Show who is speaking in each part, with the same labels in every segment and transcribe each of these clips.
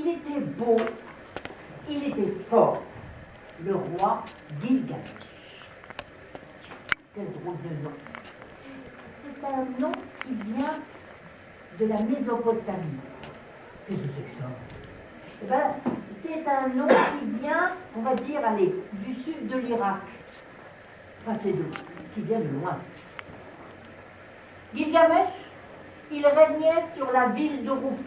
Speaker 1: Il était beau, il était fort, le roi Gilgamesh. Quel drôle de nom. C'est un nom qui vient de la Mésopotamie. Qu'est-ce que c'est que ça? Eh bien, c'est un nom qui vient, on va dire, allez, du sud de l'Irak. Enfin, c'est qui vient de loin. Gilgamesh, il régnait sur la ville d'Uruk.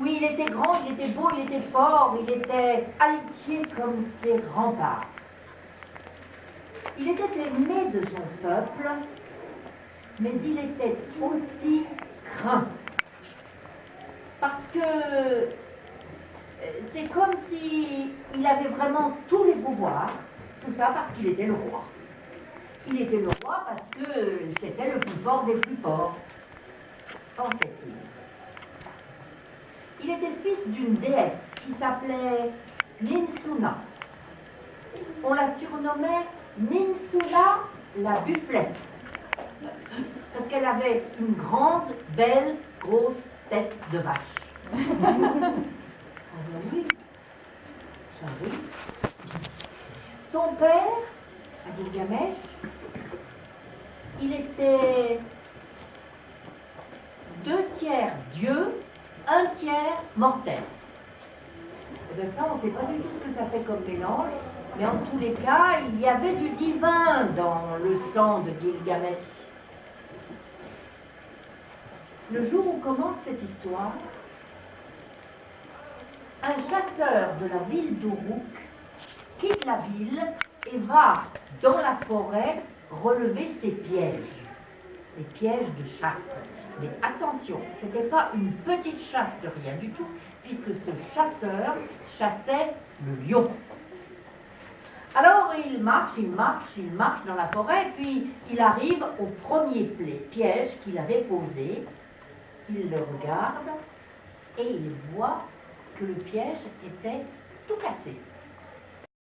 Speaker 1: Oui, il était grand, il était beau, il était fort, il était altier comme ses remparts. Il était aimé de son peuple, mais il était aussi craint. Parce que c'est comme s'il avait vraiment tous les pouvoirs, tout ça parce qu'il était le roi. Il était le roi parce que c'était le plus fort des plus forts, pensait-il. Il était le fils d'une déesse qui s'appelait Ninsuna. On la surnommait Ninsuna la bufflesse, parce qu'elle avait une grande, belle, grosse tête de vache. Ah ben oui, ça oui. Son père, Gilgamesh, il était 2 tiers Dieu, 1 tiers mortel. Et bien ça, on ne sait pas du tout ce que ça fait comme mélange, mais en tous les cas, il y avait du divin dans le sang de Gilgamesh. Le jour où commence cette histoire, un chasseur de la ville d'Uruk quitte la ville et va dans la forêt relever ses pièges, les pièges de chasse. Mais attention, ce n'était pas une petite chasse de rien du tout, puisque ce chasseur chassait le lion. Alors il marche dans la forêt, puis il arrive au premier piège qu'il avait posé. Il le regarde et il voit que le piège était tout cassé.